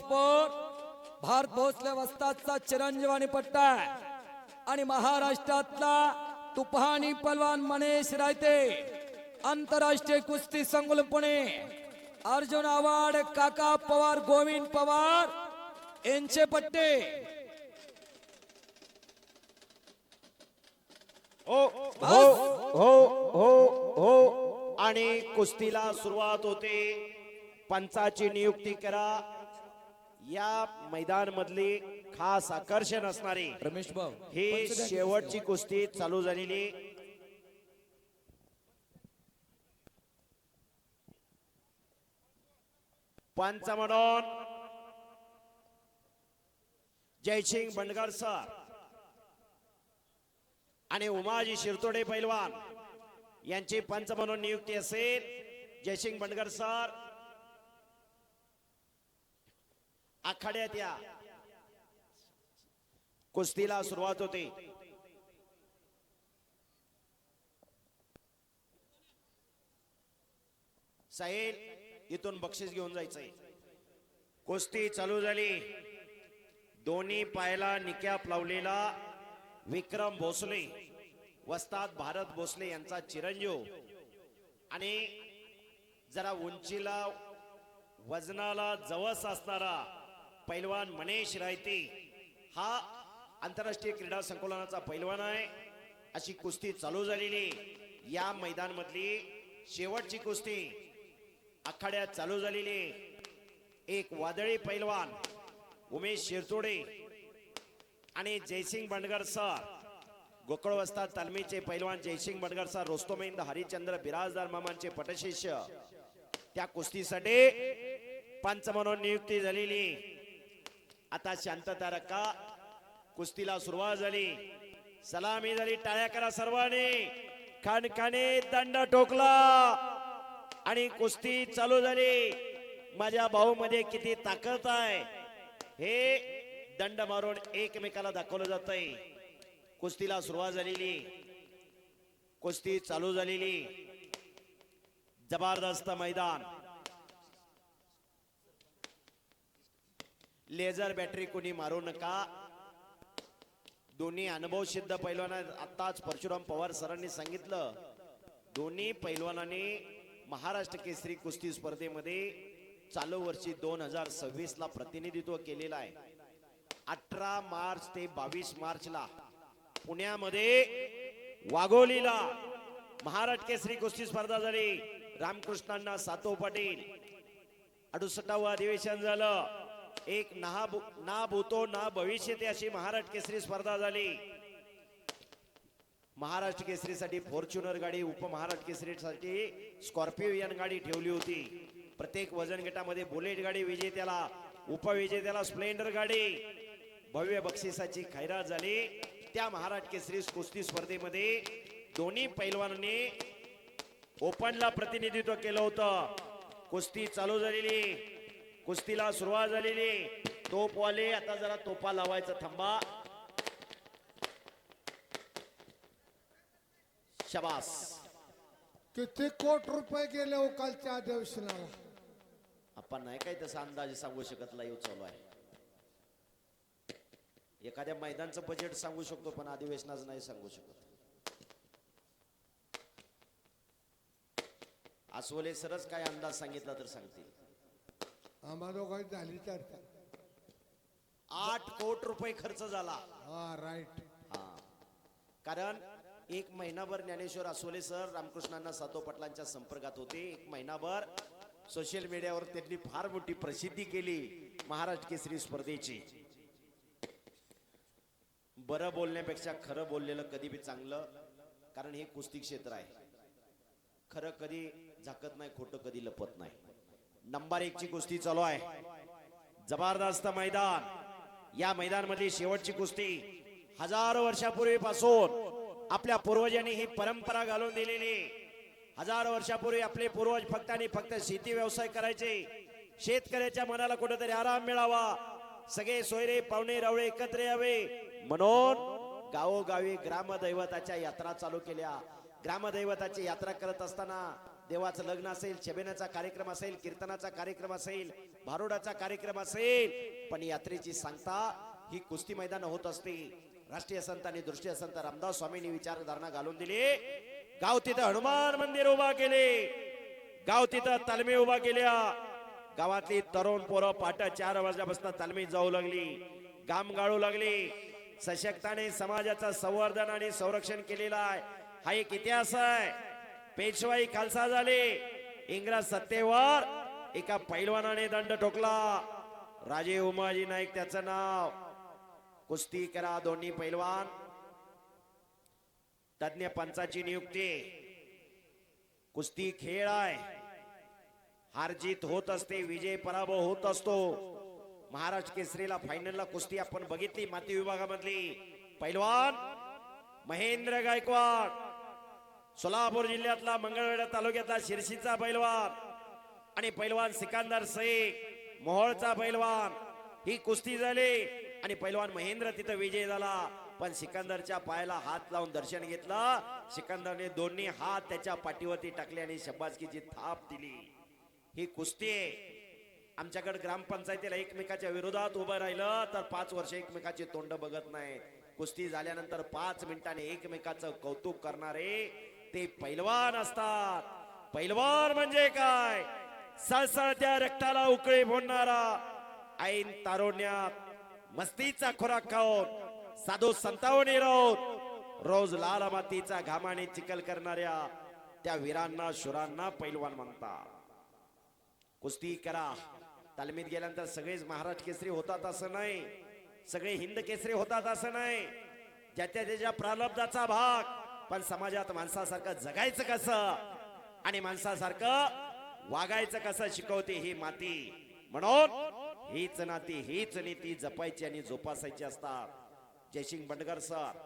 Sport Bharat Bhosale वस्तादचा चिरंजीवानी पट्टा आहे आणि महाराष्ट्रातला तुफानी पलवान मनीष रायते आंतरराष्ट्रीय कुस्ती संकुल पुणे अर्जुन अवॉर्ड काका पवार गोविंद पवार यांचे पट्टे हो हो हो हो हो आणि कुस्तीला सुरुवात होते. पंचाची नियुक्ती करा. या मैदान मधली खास आकर्षण असणारी रमेश भाऊ ही शेवटची कुस्ती चालू झालेली. पंच म्हणून जयसिंग बंडगर सर आणि उमाजी शिरतोडे पैलवान यांची पंच म्हणून नियुक्ती असेल. जयसिंग बंडगर सर आखाड्यात या. कुस्तीला सुरुवात होते. साहेल इथून बक्षीस घेऊन जायचंय. कुस्ती चालू झाली. दोन्ही पायाला निकॅप लावलेला विक्रम भोसले वस्ताद भारत भोसले यांचा चिरंजीव आणि जरा उंचीला वजनाला जवस असणारा पैलवान मनीष रायते हा आंतरराष्ट्रीय क्रीडा संकुलाचा पैलवान आहे. अशी कुस्ती चालू झालेली. या मैदान मधली शेवटची कुस्ती आखाड्यात चालू झालेली. एक वादळी पैलवान उमेश शिरतोडे आणि जयसिंग बंडगर सर गोकुळ वस्ताद तालमीचे पैलवान जयसिंग बंडगर सर रोस्तोमेंद हरिचंद्र बिराजदार मामांचे पटशिष्य त्या कुस्तीसाठी पंच म्हणून नियुक्ती झालेली. आता शांतता रखा. कुस्तीला सुरुवात झाली. सलामी झाली. टाळ्या करा सर्वांनी. खणखणे दंड ठोकला आणि कुस्ती चालू झाली. माझ्या भाऊ मध्ये किती ताकद आहे हे दंड मारून एकमेकाला दाखवलं जात आहे. कुस्तीला सुरुवात झालेली. कुस्ती चालू झालेली. जबरदस्त मैदान. लेझर बॅटरी कोणी मारू नका. दोन्ही अनुभव सिद्ध पैलवान. आताच परशुराम पवार सरांनी सांगितलं दोन्ही पैलवानांनी महाराष्ट्र केसरी कुस्ती स्पर्धेमध्ये चालू वर्षी 2026 ला प्रतिनिधित्व केलेलं आहे. 18 मार्च ते 22 मार्चला पुण्यामध्ये वाघोलीला महाराष्ट्र केसरी कुस्ती स्पर्धा झाली. रामकृष्णांना सातो पाटील 68व अधिवेशन झालं. एक ना भूतो ना भविष्य ते अशी महाराष्ट्र केसरी स्पर्धा झाली. महाराष्ट्र केसरीसाठी फॉर्च्युनर गाडी, उपमहाराष्ट्र केसरीसाठी स्कॉर्पिओ गाडी ठेवली होती. प्रत्येक वजन गटामध्ये बुलेट गाडी विजेत्याला, उपविजेत्याला स्प्लेंडर गाडी, भव्य बक्षिसाची खैरात झाली. त्या महाराष्ट्र केसरी कुस्ती स्पर्धेमध्ये दोन्ही पैलवानांनी ओपनला प्रतिनिधित्व केलं होतं. कुस्ती चालू झालेली. कुस्तीला सुरुवात झालेली. तोपवाले आता जरा तोपा लावायचं थांबा. शाबास. किती कोटी रुपये गेले हो कालच्या अधिवेशनाला. आपण नाही काय तसा अंदाज सांगू शकत. लाईव्ह चालू आहे. एखाद्या मैदानचं बजेट सांगू शकतो पण अधिवेशनाचं नाही सांगू शकत. अस्वले सरच काय अंदाज सांगितला तर सांगतील. आम्हा दोघांची झाली चर्चा. 8 कोटी रुपये खर्च झाला. हा राईट. हा कारण एक महिनाभर ज्ञानेश्वर अस्वले सर रामकृष्णांना सातो पाटलांच्या संपर्कात होते. एक महिनाभर सोशल मीडियावर त्यांनी फार मोठी प्रसिद्धी केली महाराष्ट्र केसरी स्पर्धेची. बरं बोलण्यापेक्षा खरं बोललेलं कधी बी चांगलं. कारण हे कुस्ती क्षेत्र आहे. खरं कधी झाकत नाही, खोटं कधी लपत नाही. नंबर 1 ची कुस्ती चालू आहे. जबरदस्त मैदान. या मैदान मध्ये शेवटची कुस्ती. हजारो वर्षापूर्वीपासून आपल्या पूर्वजांनी ही परंपरा घालून दिलेली. हजारो वर्षापूर्वी आपले पूर्वज फक्त आणि फक्त शेती व्यवसाय करायचे. शेतकऱ्याच्या मनाला कुठेतरी आराम मिळावा, सगळे सोयरे पाहुणे रावळे एकत्र यावे म्हणून गावोगावी ग्रामदैवताच्या यात्रा चालू केल्या. ग्रामदैवताची यात्रा करत असताना देवाचं लग्न असेल, छबेण्याचा कार्यक्रम असेल, कीर्तनाचा कार्यक्रम असेल, भारुडाचा कार्यक्रम असेल, पण यात्रेची सांगता ही कुस्ती मैदान होत असते. राष्ट्रीय संत आणि दृष्टीय संत रामदास स्वामींनी विचारधारणा घालून दिली. गाव तिथं हनुमान मंदिर उभा केले, गाव तिथं तालमी उभा केल्या. गावातली तरुण पोरं पहाटे 4 वाजल्यापासून तालमीत जाऊ लागली, गाम गाळू लागली. सशक्ताने समाजाचं संवर्धन आणि संरक्षण केलेलं आहे. हा एक इतिहास आहे. पेशवाई खालसा झाली, इंग्रज सत्तेवर एका पैलवानाने दंड ठोकला. राजे उमाजी नाईक त्याचं नाव. कुस्ती करा दोन्ही पैलवान, तज्ञ पंचाची नियुक्ती. कुस्ती खेळ आहे, हार जीत होत असते, विजय पराभव होत असतो. महाराष्ट्र केसरीला फायनलला कुस्ती आपण बघितली माती विभागामधली. पैलवान महेंद्र गायकवाड, सोलापूर जिल्ह्यातला मंगळवेढा तालुक्यातला शिरशीचा पैलवान, आणि पैलवान सिकंदर शेख मोहोळचा पैलवान. ही कुस्ती झाली आणि पैलवान महेंद्र तिथं विजय झाला. पण सिकंदरच्या पायाला हात लावून दर्शन घेतलं. सिकंदरने दोन्ही हात त्याच्या पाठीवरती टाकले आणि शब्बासकीची थाप दिली. ही कुस्ती आहे. आमच्याकडे ग्रामपंचायतीला एकमेकाच्या विरोधात उभं राहिलं तर 5 वर्ष एकमेकाची तोंड बघत नाही. कुस्ती झाल्यानंतर 5 मिनिटांनी एकमेकाचं कौतुक करणारे ते पैलवान असतात. पैलवान म्हणजे काय? सळसळत्या रक्ताला उकळी फोडणारा, ऐन तारुण्यात मस्तीचा खोराक खाऊन साधू संतावणी राहून रोज लाल मातीचा घामाने चिखल करणाऱ्या त्या वीरांना शुरांना पैलवान म्हणतात. कुस्ती करा. तालमीत गेल्यानंतर सगळेच महाराष्ट्र केसरी होतात असं नाही, सगळे हिंद केसरी होतात असं नाही. ज्याच्या त्याच्या प्रारब्धाचा भाग. पण समाजात माणसासारखं जगायचं कसं आणि माणसासारखं वागायचं कसं शिकवते ही माती. म्हणून हीच नाती, हीच नीती जपायची आणि जोपासायची असतात. जयसिंग बंडगर सर,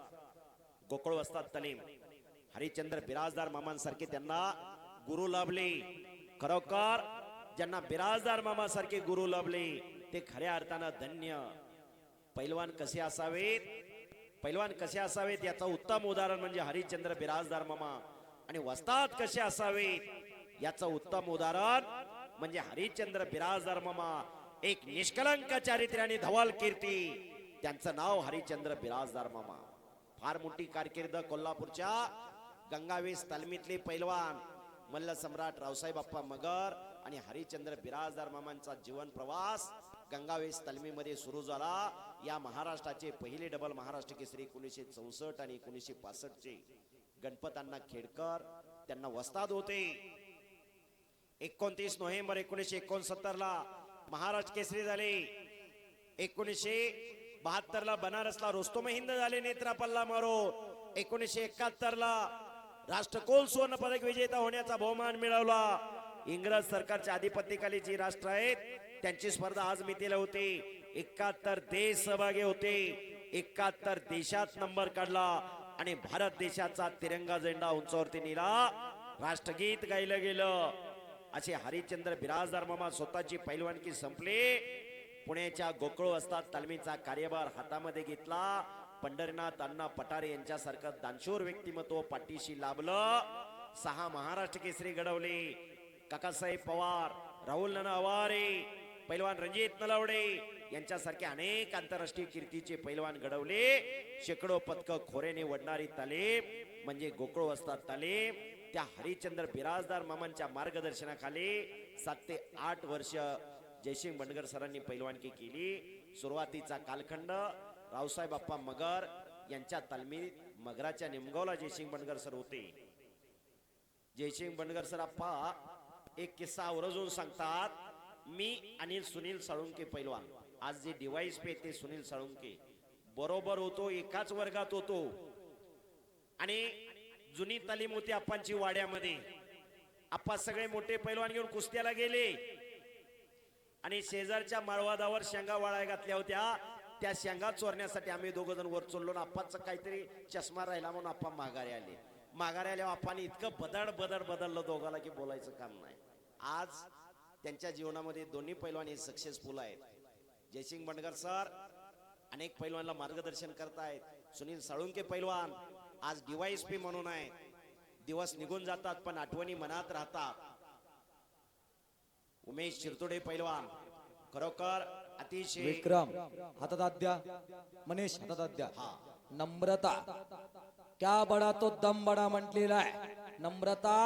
गोकुळ वस्ताद तालीम, हरिश्चंद्र बिराजदार मामांसारखे त्यांना गुरु लाभले. खरोखर ज्यांना बिराजदार मामासारखे गुरु लाभले ते खऱ्या अर्थानं धन्य. पैलवान कसे असावेत, पैलवान कसे असावेत याचं उत्तम उदाहरण म्हणजे हरिश्चंद्र बिराजदार मामा. आणि वस्ताद कसे असावेत याचं उत्तम उदाहरण म्हणजे हरिश्चंद्र बिराजदार मामा. एक निष्कलंक चारित्र्याने धवल कीर्ती, त्यांचं नाव हरिश्चंद्र बिराजदार मामा. फार मोठी कारकीर्द. कोल्हापूरच्या गंगावेस तालमीतले पैलवान मल्ल सम्राट रावसाहेब बाप्पा मगर आणि हरिश्चंद्र बिराजदार मामांचा जीवन प्रवास गंगावेस तालमीमध्ये सुरू झाला. या महाराष्ट्राचे पहिले डबल महाराष्ट्र केसरी 1964 आणि 1965 चे गणपत अण्णा खेडकर त्यांना वस्ताद होते. 29 नोव्हेंबर 1969 ला महाराष्ट्र केसरी झाले. 1972 ला बनारसला रोस्तम हिंद झाले नेत्रापल्ला मारो. 1971 ला राष्ट्रकुल सुवर्ण पदक विजेता होण्याचा बहुमान मिळवला. इंग्रज सरकारच्या आधिपत्याखाली जी राष्ट्र आहेत त्यांची स्पर्धा आज मितीला होती. 71 देश सहभागी होते. 71 देशात नंबर काढला आणि भारत देशाचा तिरंगा झेंडा उंचावरती नेला. राष्ट्रगीत गायलं गेलं. असे हरिश्चंद्र बिराजदार मामा स्वतःची पैलवानकी संपली. पुण्याच्या गोकुळ वस्ताद तालमीचा कार्यभार हातामध्ये घेतला. पंढरीनाथ अण्णा पठारे यांच्यासारखं दानशूर व्यक्तिमत्व पाठीशी लाभलं. 6 महाराष्ट्र केसरी घडवले. काकासाहेब पवार, राहुल नाना आवारे, पैलवान रणजित नलावडे यांच्यासारखे अनेक आंतरराष्ट्रीय कीर्तीचे पैलवान घडवले. शेकडो पदक खोऱ्याने वडणारी तालीम म्हणजे गोकुळ वस्ताद तालीम. त्या हरिश्चंद्र बिराजदार मामांच्या मार्गदर्शनाखाली 7 ते 8 वर्ष जयसिंग बंडगर सरांनी पैलवानकी केली. सुरुवातीचा कालखंड रावसाहेब बाप्पा मगर यांच्या तालमीत मगराच्या निमगावला जयसिंग बंडगर सर होते. जयसिंग बंडगर सर आप्पा एक किस्सा आवर्जून सांगतात. मी आणि सुनील साळुंके पैलवान, आज जे डिवाइस पे ते सुनील साळुंके बरोबर होतो, एकाच वर्गात होतो. आणि जुनी तालीम होती आप्पांची वाड्यामध्ये. आप्पा सगळे मोठे पैलवान घेऊन कुस्त्याला गेले आणि शेजारच्या माळवादावर शेंगा वाळाय घातल्या होत्या. त्या शेंगा चोरण्यासाठी आम्ही 2 जण वर चढलो. आप्पाचा काहीतरी चष्मा राहिला म्हणून आप्पा माघारी आले. माघारी आल्यावर आप्पाने इतकं बदललं दोघाला की बोलायचं काम नाही. आज त्यांच्या जीवनामध्ये दोन्ही पैलवान हे सक्सेसफुल आहेत. जयसिंग बंडगर सर अनेक पैलवानला मार्गदर्शन करतायत. सुनील साळुंके पैलवान आज DYSP म्हणून आहेत. दिवस निघून जातात पण आठवणी मनात राहतात. उमेश शिरतोडे पैलवान खरोखर अतिशय विक्रम हातात द्या, मनीष हातात द्या. हा नम्रता क्या बडा तो दम बडा म्हटलेला आहे. नम्रता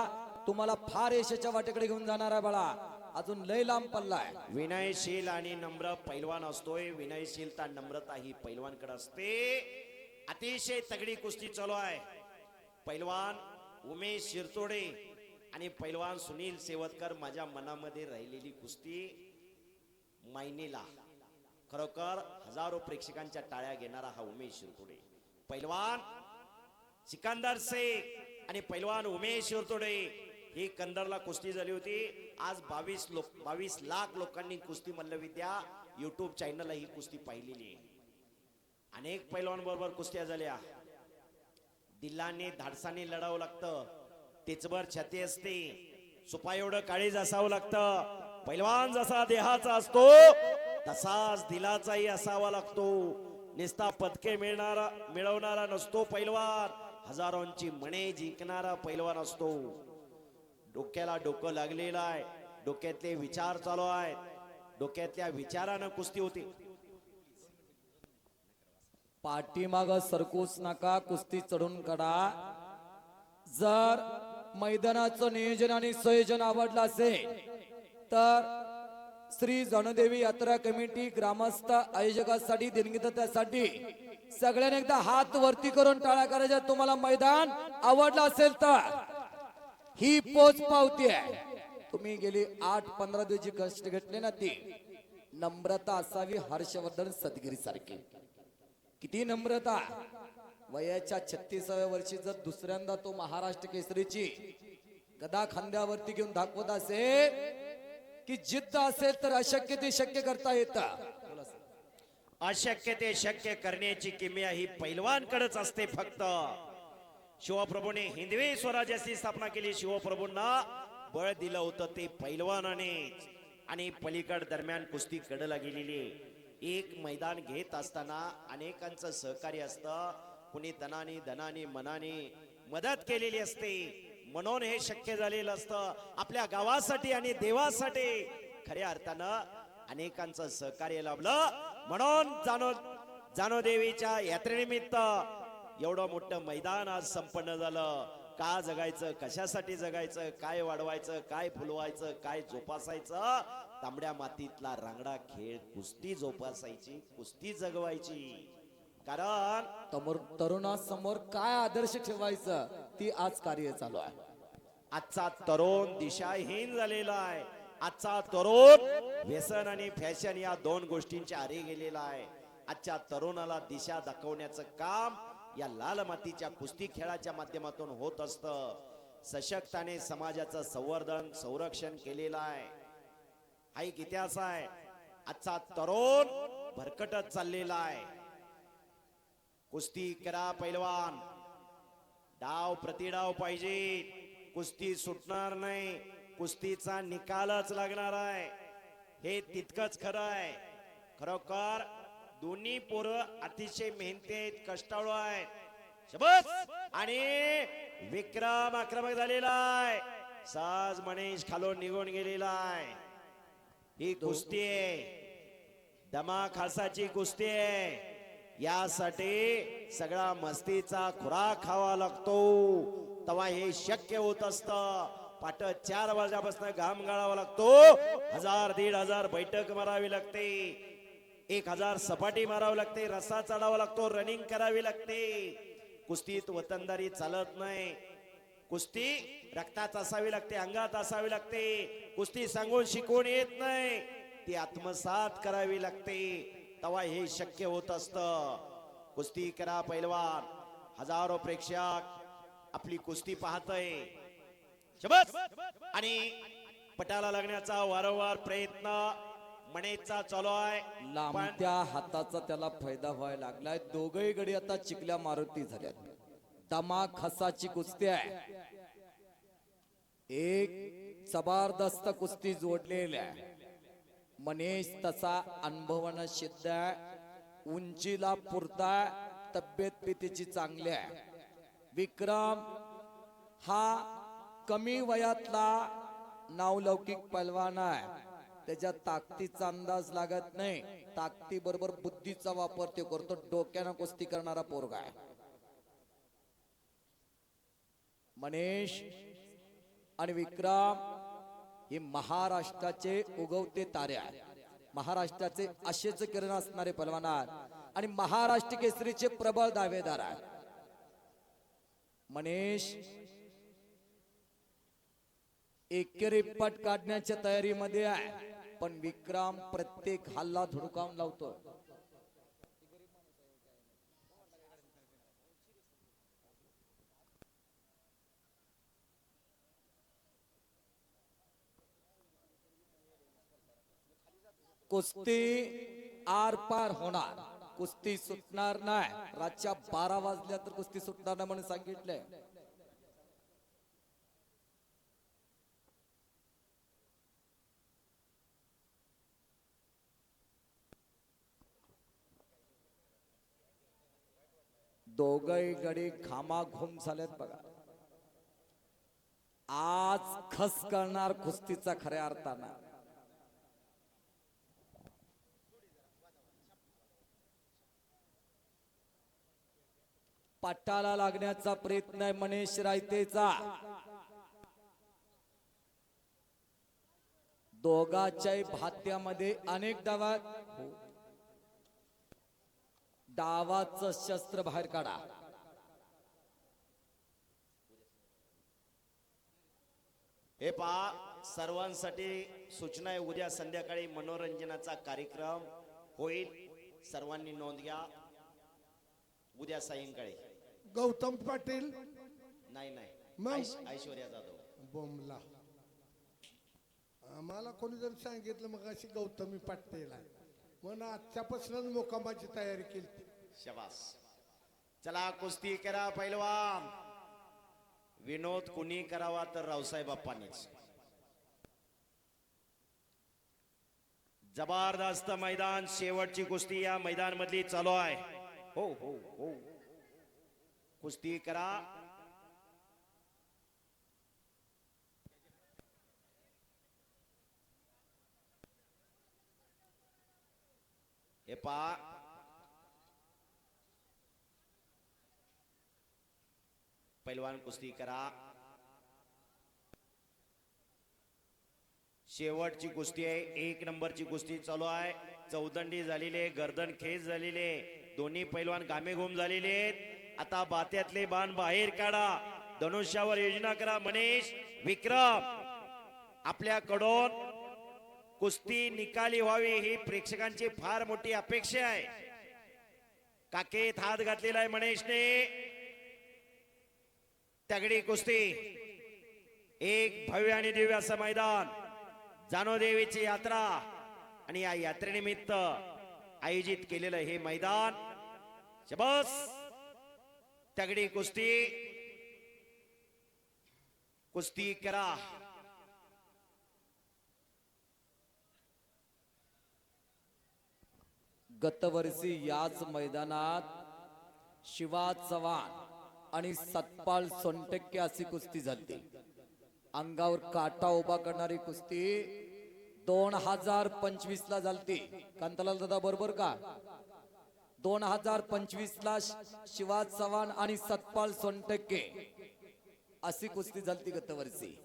तुम्हाला फार यशाच्या वाटेकडे घेऊन जाणार आहे बाळा. अजून लय लांब पल्लाय. विनयशील आणि नम्र पैलवान असतोय. विनयशीलता नम्रता ही पैलवानकडे असते. अतिशय तगडी कुस्ती चालू आहे. पैलवान उमेश शिरतोडे आणि पैलवान सुनील सेवतकर. माझ्या मनामध्ये राहिलेली कुस्ती मायनेला खरोखर हजारो प्रेक्षकांच्या टाळ्या घेणारा हा उमेश शिरतोडे. पैलवान सिकंदर शेख आणि पैलवान उमेश शिरतोडे ही कंदरला कुस्ती झाली होती. आज 22 लाख लोकांनी कुस्ती मल्लविद्या युट्यूब चॅनलला ही कुस्ती पाहिलेली आहे. अनेक पैलवान बरोबर कुस्त्या झाल्या. दिलाने धाडसाने लढावं लागतं. तेचभर छाती असते. सुपा एवढं काळीज असावं लागतं. पैलवान जसा देहाचा असतो तसाच दिलाचाही असावा लागतो. निस्ता पदके मिळवणारा नसतो पैलवान. हजारोंची मणे जिंकणारा पैलवान असतो. डोक्याला डोकं लागलेलं आहे. डोक्यातले विचार चालू आहेत. डोक्यातल्या विचारानं कुस्ती होती. पाठीमाग सरकूच नका, कुस्ती चढून काढा. जर मैदानाचं नियोजन आणि संयोजन आवडलं असेल तर श्री जनदेवी यात्रा कमिटी ग्रामस्थ आयोजकासाठी देणगीदात्यासाठी सगळ्यांनी एकदा हात वरती करून टाळ्या करायच्या. तुम्हाला मैदान आवडलं असेल तर ही पोच पावती आहे. तुम्ही गेली 8-15 दिवशी कष्ट घेतले ना, ती नम्रता असावी. हर्षवर्धन सदगिरी सारखी किती नम्रता. वयाच्या 36व्या वर्षी जर दुसऱ्यांदा तो महाराष्ट्र केसरीची गदा खांद्यावरती घेऊन दाखवत असेल की जिद्द असेल तर अशक्य ते शक्य करता येतं. अशक्य ते शक्य करण्याची किमया ही पैलवानकडेच असते. फक्त शिवप्रभूने हिंदवी स्वराज्याची स्थापना केली. शिवप्रभूंना बळ दिलं होतं ते पैलवानाने. आणि पलीकड दरम्यान कुस्ती कडला गेलेली. एक मैदान घेत असताना अनेकांचं सहकार्य असतं. कुणी तनाने धनाने मनाने मदत केलेली असते. म्हणून हे शक्य झालेलं असतं. आपल्या गावासाठी आणि देवासाठी खऱ्या अर्थानं अनेकांचं सहकार्य लाभलं. म्हणून जानोदेवीच्या यात्रेनिमित्त एवढं मोठं मैदान आज संपन्न झालं. का जगायचं, कशासाठी जगायचं, काय वाढवायचं, काय फुलवायचं, काय जोपासायचं. तांबड्या मातीतला रांगडा खेळ कुस्ती जोपासायची, कुस्ती जगवायची. कारण तरुणासमोर काय आदर्श ठेवायचं ती आज कार्य चालू आहे. आजचा तरुण दिशाहीन झालेला आहे. आजचा तरुण व्यसन आणि फॅशन या दोन गोष्टींच्या आरे गेलेला आहे. आजच्या तरुणाला दिशा दाखवण्याचं काम या लाल मातीच्या कुस्ती खेळाच्या माध्यमातून होत असतं. सशक्ताने समाजाचं संवर्धन संरक्षण केलेलं आहे. हा एक इतिहास आहे. आजचा तरुण भरकटत चाललेला आहे. कुस्ती करा पैलवान. डाव प्रतिडाव पाहिजे. कुस्ती सुटणार नाही. कुस्तीचा निकालच लागणार आहे. हे तितकंच खरं आहे. खरोखर दोन्ही पोरं अतिशय मेहनती आहेत, कष्टाळू आहेत. शबास. आणि विक्रम आक्रमक झालेला आहे. साज मनीष खालून निघून गेलेला आहे. ही कुस्ती आहे, दमा खासाची कुस्ती आहे. यासाठी सगळा मस्तीचा खुराक खावा लागतो. तेव्हा हे शक्य होत असतं. पाट 4 वाजल्यापासून घाम गाळावा लागतो. 1000-1500 बैठक मारावी लागते. 1000 सपाटी मारावी लागते. रस्सा चढावा लागतो. रनिंग करावी लागते. कुस्तीत वतनदारी चालत नाही. कुस्ती रक्तात असावी लागते, अंगात असावी लागते. कुस्ती सांगून शिकवून येत नाही, ती आत्मसात करावी लागते. तेव्हा हे शक्य होत असतं. कुस्ती करा पैलवान. हजारो प्रेक्षक आपली कुस्ती पाहतय. शबास. आणि पटाला लागण्याचा वारंवार प्रयत्न मणेचा चालू आहे. लांबत्या हाताचा त्याला फायदा व्हायला लागलाय. दोघही गडी आता चिकल्या मारुती झाल्यात. दमा खसाची कुस्ती आहे. एक जबरदस्त कुस्ती जोडलेली आहे. मनीष तसा अनुभवानं सिद्ध आहे. उंचीला पुरता, तब्येत पितीची चांगली आहे. विक्रम हा कमी वयातला नावलौकिक पैलवान आहे. त्याच्या ताकदीचा अंदाज लागत नाही. ताकदी बरोबर बुद्धीचा वापर ते करतो. डोक्यानं कुस्ती करणारा पोरगा आहे. मनीष आणि विक्रम हे महाराष्ट्राचे उगवते तारे आहेत. महाराष्ट्राचे आशेचे किरण असणारे पैलवान आहेत आणि महाराष्ट्र केसरीचे प्रबळ दावेदार आहेत. मनीष एकेरी पट काढण्याच्या तयारीमध्ये आहे, पण विक्रम प्रत्येक हल्ला धुडकावून लावतो. कुस्ती आर पार होणार, कुस्ती सुटणार नाही. रातच्या 12 वाजल्या तर कुस्ती सुटणार नाही म्हणून सांगितलंय. दोघही गडी घामाघूम झालेत बघा. आज खस करणार कुस्तीचा खऱ्या अर्थानं. पट्टाला लागण्याचा प्रयत्न आहे मनीष रायतेचा. दोघाच्याही भात्यामध्ये अनेक डावाचं शस्त्र बाहेर काढा. हे पहा, सर्वांसाठी सूचना आहे. उद्या संध्याकाळी मनोरंजनाचा कार्यक्रम होईल. सर्वांनी नोंद घ्या. उद्या सायंकाळी गौतम पाटील नाही मग? ऐश्वर्या जाधव. बोमला आम्हाला कोणी जर सांगितलं मग अशी गौतमी पाटील आहे म्हणून आजच्यापासूनच मुकामाची तयारी केली. शबास. चला कुस्ती करा पैलवान. विनोद कुणी करावा तर रावसाहेब बाप्पांनीच. जबरदस्त मैदान. शेवटची कुस्ती या मैदान मधली चालू आहे. हो हो हो, कुस्ती करा. हे पहा, पैलवान कुस्ती करा. शेवटची कुस्ती आहे. 1 नंबरची कुस्ती चालू आहे. चौदंडी झालेली आहे, गर्दन खेच झालेली आहे. दोन्ही पैलवान घामेघूम झालेले आहेत. आता बात्यातले बाण बाहेर काढा. धनुष्यावर योजना करा. मनीष, विक्रम, आपल्याकडून कुस्ती निकाली व्हावी ही प्रेक्षकांची फार मोठी अपेक्षा आहे. काकेत हात घातलेला आहे मनीषने. तगडी कुस्ती. एक भव्य आणि दिव्य असं मैदान. जानोदेवीची यात्रा आणि या यात्रेनिमित्त आयोजित केलेलं हे मैदान. शबास. तगडी कुस्ती. कुस्ती करा. गतवर्षी याच मैदानात शिवा चव्हाण आणि सतपाल सोनटक्के अशी कुस्ती झाली. अंगावर काटा उभा करणारी कुस्ती 2025 ला झालती. कांतलाल दादा बरोबर का? 2025 ला शिवा चव्हाण आणि सतपाल सोनटक्के अशी कुस्ती झालती गतवर्षी.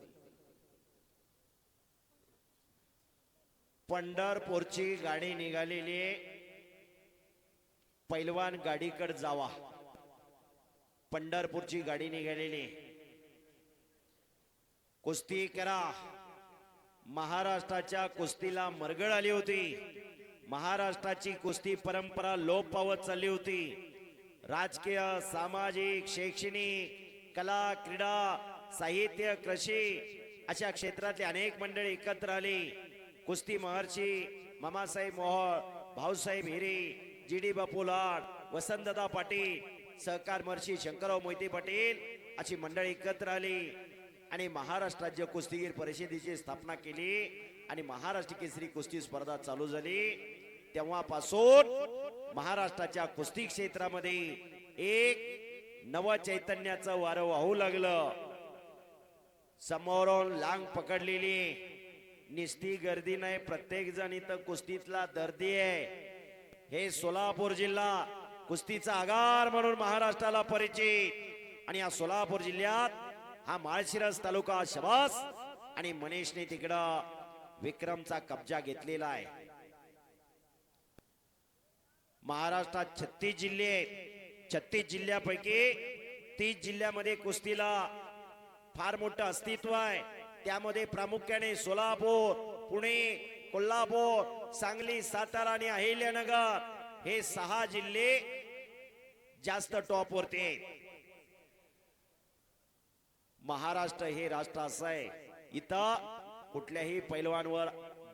पंढरपूरची गाडी निघालेली. पैलवान गाडीकडे जावा. पंढरपूरची गाडी निघालेली. कुस्ती करा. महाराष्ट्राच्या कुस्तीला मरगळ आली होती. महाराष्ट्राची कुस्ती परंपरा लोप पावत चालली होती. राजकीय, सामाजिक, शैक्षणिक, कला, क्रीडा, साहित्य, कृषी अशा क्षेत्रातले अनेक मंडळी एकत्र आली. कुस्ती महर्षी मामासाहेब मोहोळ, भाऊसाहेब हिरे, जी.डी. बापू लाड, वसंतदादा पाटील, सहकार महर्षी शंकरराव मोहिते पाटील अशी मंडळी एकत्र आली आणि महाराष्ट्र राज्य कुस्तीगीर परिषदेची स्थापना केली आणि महाराष्ट्र केसरी कुस्ती स्पर्धा चालू झाली. तेव्हापासून महाराष्ट्राच्या कुस्ती क्षेत्रामध्ये एक नव चैतन्याचं वारं वाहू लागलं. समोरून लांग पकडलेली निस्ती गर्दी नाही, प्रत्येक जण इथं कुस्तीतला दर्दी आहे. हे सोलापूर जिल्हा कुस्तीचा आगार म्हणून महाराष्ट्राला परिचित आणि या सोलापूर जिल्ह्यात हा माळशिरस तालुका शबास आणि मनीषने तिकडं विक्रमचा कब्जा घेतलेला आहे. महाराष्ट्रात 36 जिल्हे आहेत. 36 जिल्ह्यापैकी 30 जिल्ह्यामध्ये कुस्तीला फार मोठं अस्तित्व आहे. त्यामध्ये प्रामुख्याने सोलापूर, पुणे, कोल्हापूर, सांगली, सातारा आणि अहिल्यानगर हे 6 जिल्हे जास्त टॉप वरती आहेत. महाराष्ट्र हे राष्ट्र असं आहे, इथं कुठल्याही पैलवानवर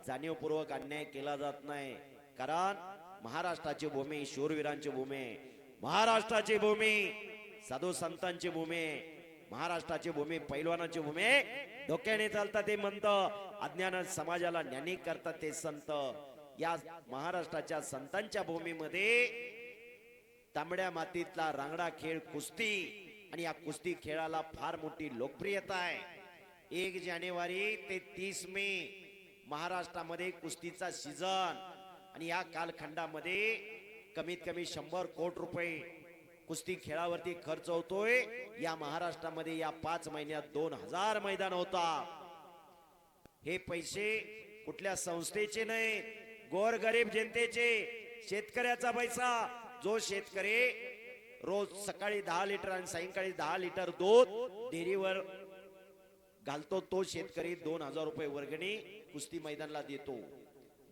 जाणीवपूर्वक अन्याय केला जात नाही. कारण महाराष्ट्राची भूमी शूरवीरांची भूमी आहे. महाराष्ट्राची भूमी साधू संतांची भूमी आहे. महाराष्ट्राची भूमी पैलवानाची भूमी आहे. डोक्याने चालतात ते म्हणत, अज्ञान समाजाला ज्ञानी करतात ते संत. या महाराष्ट्राच्या संतांच्या भूमीमध्ये तांबड्या मातीतला रांगडा खेळ कुस्ती आणि या कुस्ती खेळाला फार मोठी लोकप्रियता आहे. 1 जानेवारी ते 30 मे महाराष्ट्रामध्ये कुस्तीचा सीझन आणि या कालखंडामध्ये कमीत कमी 100 कोटी रुपये कुस्ती खेळावरती खर्च होतोय. या महाराष्ट्रामध्ये या 5 महिन्यात 2000 मैदान होता. हे पैसे कुठल्या संस्थेचे नाही, गोरगरीब जनतेचे, शेतकऱ्याचा पैसा. जो शेतकरी रोज सकाळी 10 लिटर आणि सायंकाळी 10 लिटर दूध डेअरीवर घालतो, तो शेतकरी 2000 रुपये वर्गणी कुस्ती मैदानाला देतो.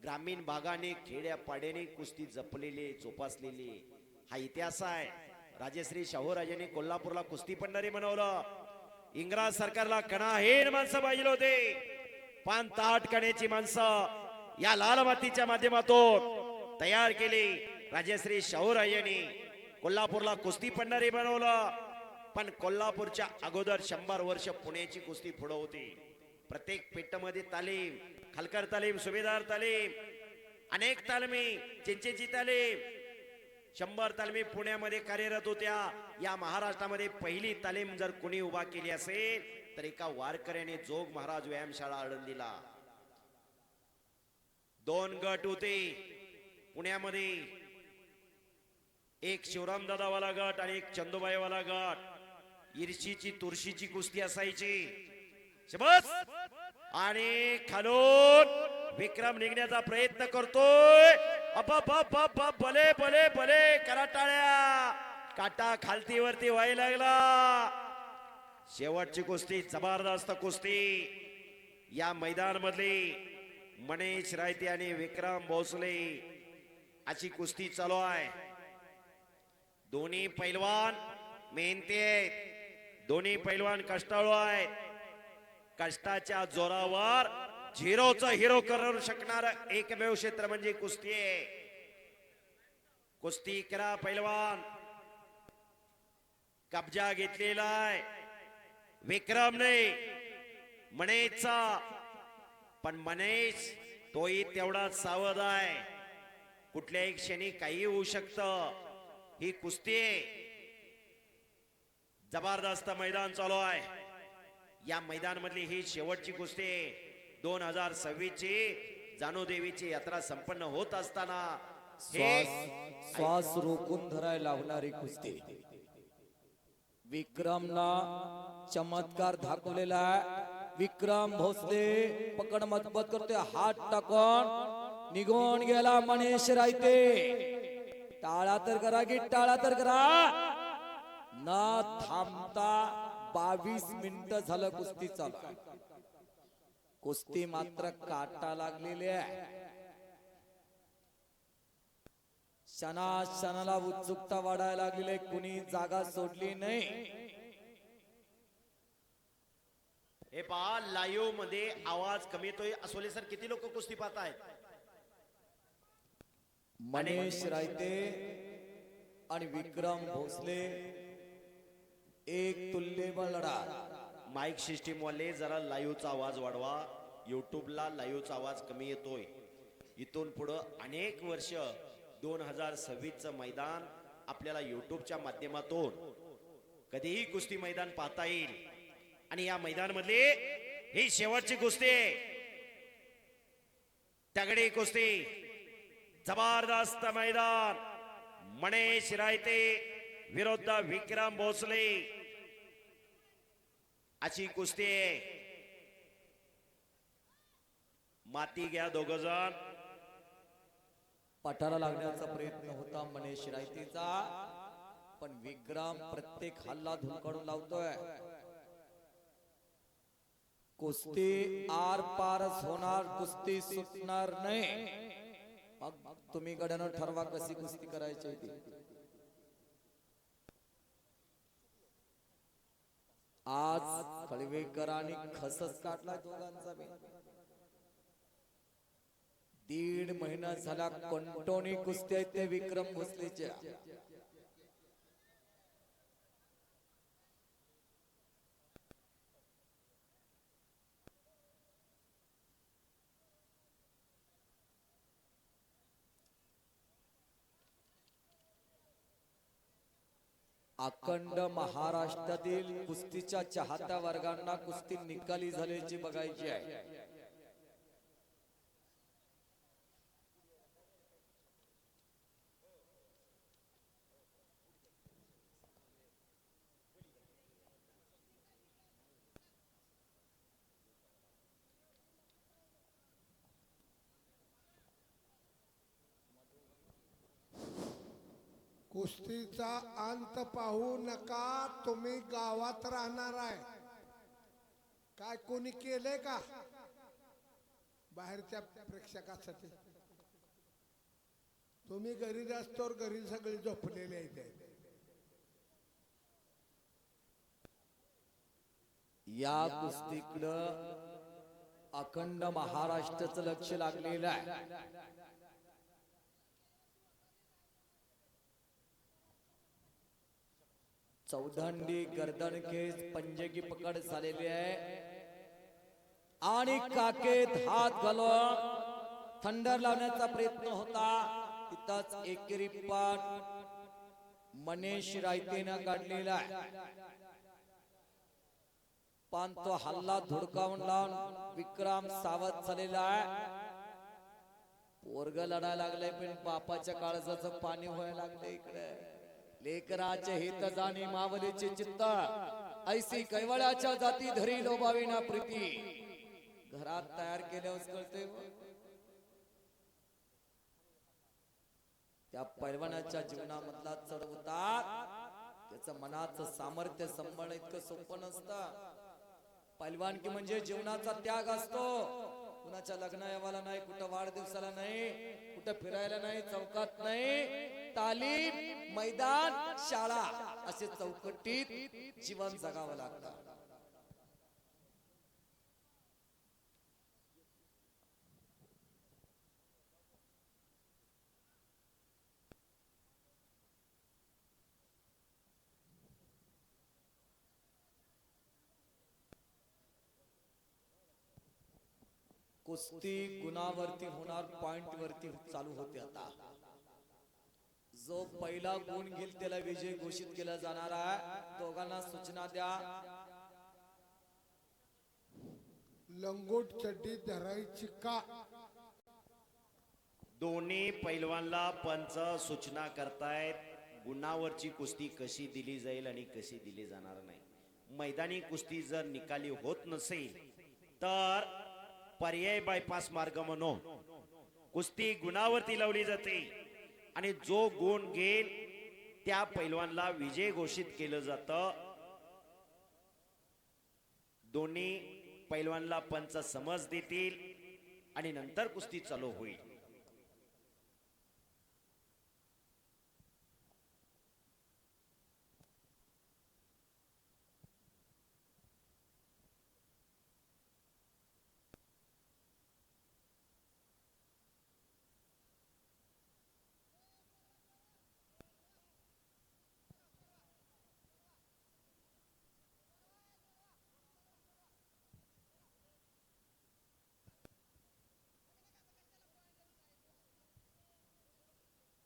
ग्रामीण भागाने खेड्या पाड्याने कुस्ती जपलेली जोपासलेली हा इतिहास आहे. राजश्री शाहूराजांनी कोल्हापूरला कुस्ती पंढरी बनवलं. इंग्रज सरकारला कणाहेर माणसं पाहिजे होते. 5 कण्याची माणसं या लाल मातीच्या माध्यमातून तयार केली. राजश्री शाहूराजांनी कोल्हापूरला कुस्ती पंढरी बनवलं. पण कोल्हापूरच्या अगोदर 100 वर्ष पुण्याची कुस्ती पुढे होती. प्रत्येक पेठमध्ये तालीम, खालकर तालीम, सुभेदार तालीम, अनेक तालमी, चिंचेची तालीम, 100 तालमी पुण्यामध्ये कार्यरत होत्या. या महाराष्ट्रामध्ये पहिली तालीम जर कोणी उभा केली असेल तर एका वारकऱ्याने जोग महाराज व्यायामशाळा आळंदीला. 2 गट होते पुण्यामध्ये, एक शिवराम दादावाला गट आणि एक चंदूबाईवाला गट. इर्षीची तुळशीची कुस्ती असायची. बस आणि खालून विक्रम निघण्याचा प्रयत्न करतोय. भले भले भले कराटाळ्या, काटा खालतीवरती व्हायला लागला. शेवटची कुस्ती जबरदस्त कुस्ती. या मैदान मधली मनीष रायते आणि विक्रम भोसले अशी कुस्ती चालू आहे. दोन्ही पैलवान मेहनती आहेत. दोन्ही पैलवान कष्टाळू आहेत. कष्टाच्या जोरावर झिरोचा हिरो करू शकणार एकमेव क्षेत्र म्हणजे कुस्ती आहे. कुस्ती करा पैलवान. कब्जा घेतलेला आहे विक्रमने मनेशचा. पण मनेश तोही तेवढाच सावध आहे. कुठल्याही क्षणी काही होऊ शकतं. ही कुस्ती जबरदस्त मैदान चालू आहे. या मैदान मधली ही शेवटची कुस्ती 2026 ची जानूदेवीची यात्रा संपन्न होत असताना श्वास रोखून धरायला लावणारी कुस्ती. विक्रमला चमत्कार दाखवलेला आहे. विक्रम भोसले पकड मजबूत करते, हात टाकून निघून गेला मनीष रायते. टाळा तर करा की टाळा तर करा. न थांबता 22 मिनिटं झालं कुस्ती चालू आहे. कुस्ती मात्र काटा लागलेली आहे. क्षणाला उत्सुकता वाढायला लागलेली, कुणी जागा सोडली नाही. हे पहा लाईव्ह मध्ये आवाज कमी येतोय. असोले सर किती लोक कुस्ती पाहतायत? मनीष रायते आणि विक्रम भोसले एक तुल्यबळ लढा. माईक सिस्टीम वाले जरा लाईव्हचा आवाज वाढवा. युट्यूबला लाईव्हचा आवाज कमी येतोय. इथून पुढं अनेक वर्ष 2026 मैदान आपल्याला युट्यूबच्या माध्यमातून कधीही कुस्ती मैदान पाहता येईल. आणि या मैदान मधली ही शेवटची कुस्ती आहे. तगडी कुस्ती, जबरदस्त मैदान. मनेश रायते विरुद्ध विक्रम भोसले अशी कुस्ती आहे. माती घ्या दोघ जण. पठाला लागण्याचा प्रयत्न होता मनेश रायतेचा, पण विक्रम प्रत्येक हल्ला धुमकाडून लावतोय. कुस्ती आर पारच होणार, कुस्ती सुटणार नाही. मग तुम्ही गड्यानं ठरवा कशी कुस्ती करायची ती. आज कळवेकरांनी खसच काढला दोघांचा बी. 1.5 महिना झाला कंटोनी कुस्ती आहेत ते विक्रम भोसलेच्या. अखंड महाराष्ट्रातील कुस्तीच्या चाहत्या वर्गांना कुस्ती निकाली झाल्याची बघायची आहे. कुस्तीचा अंत पाहू नका, तुम्ही गावात राहणार आहे. काय कोणी केलंय का बाहेरच्या प्रेक्षकासाठी? तुम्ही घरी असतोवर घरी सगळे झोपलेले आहेत. या कुस्तीकडं अखंड महाराष्ट्राचं लक्ष लागलेलं आहे. चौधंडी गर्दनखेच पंजगी पकड झालेली आहे आणि काकेत हात घालून थंडर लावण्याचा प्रयत्न होता. तिथंच एकेरी पाठ मनेश रायतेनं काढलेला आहे, पण तो हल्ला धुडकावून लावून विक्रम सावध झालेला आहे. पोरग लढायला लागलंय, पण बापाच्या काळजाचं पाणी व्हायला लागलंय इकडे. लेकराचे हित जाणी मावलीचे चित्त, ऐसी कैवळ्याच्या जाती धरी लोभाविना प्रीती. घरात तयार केल्यावर कळते त्या पैलवानाच्या जीवनामधला चढ उतार, त्याचं मनाचं सामर्थ्य सांभाळणं इतकं सोपं नसतं. पैलवानकी म्हणजे जीवनाचा त्याग असतो. कुणाच्या लग्न यावाला नाही, कुठं वाढदिवसाला नाही, कुठं फिरायला नाही, चौकात नाही. तालीम, मैदान, शाळा असे चौकटीत जीवन जगावं लागतं. कुस्ती गुणावरती होणार, पॉइंट वरती चालू होते. आता जो पहिला गुण घेईल त्याला विजय घोषित केला जाणार आहे. दोघांना सूचना द्या. लंगोट चड्डी धरायची का? दोन्ही पैलवानला पंच सूचना करतायत, गुणावरची कुस्ती कशी दिली जाईल आणि कशी दिली जाणार नाही. मैदानी कुस्ती जर निकाली होत नसेल तर पर्याय बायपास मार्ग म्हणून कुस्ती गुणावरती लावली जाते आणि जो गुण घेईल त्या पैलवानला विजय घोषित केलं जातं. दोन्ही पैलवानला पंच समज देतील आणि नंतर कुस्ती चालू होईल.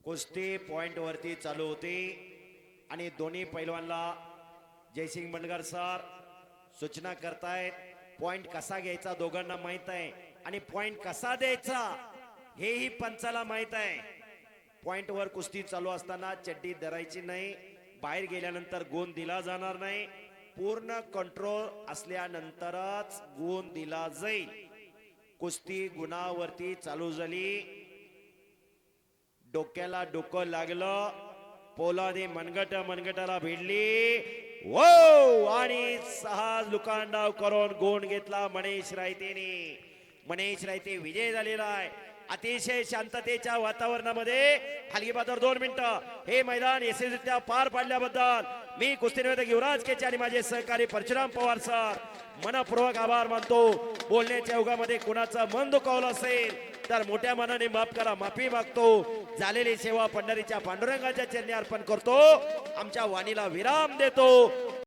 कुस्ती पॉइंट वरती चालू होती आणि दोन्ही पैलवानला जयसिंग बंडगर सर सूचना करतायत. पॉइंट कसा घ्यायचा दोघांना माहित आहे आणि पॉइंट कसा द्यायचा हेही पंचाला माहित आहे. पॉइंट वर कुस्ती चालू असताना चड्डी धरायची नाही. बाहेर गेल्यानंतर गुण दिला जाणार नाही. पूर्ण कंट्रोल असल्यानंतरच गुण दिला जाईल. कुस्ती गुणावरती चालू झाली. डोक्याला डोकं लागलं. पोलादी मनगटाला भिडली. वो आणि 6 लुकांडाव करून गुण घेतला मनीष रायतेने. मनीष रायते विजय झालेला आहे. अतिशय शांततेच्या वातावरणामध्ये हलगी बाजार 2 मिनिटं हे मैदान यशस्वीरित्या पार पाडल्याबद्दल मी कुस्ती निवेदक युवराज केचे आणि माझे सहकारी परशुराम पवार सर मनपूर्वक आभार मानतो. बोलण्याच्या युगामध्ये कुणाचं मन दुखावलं असेल तर मोठ्या मनाने माफ करा, माफी मागतो. झालेली सेवा पंढरीच्या पांडुरंगाच्या चरणी अर्पण करतो. आमच्या वाणीला विराम देतो.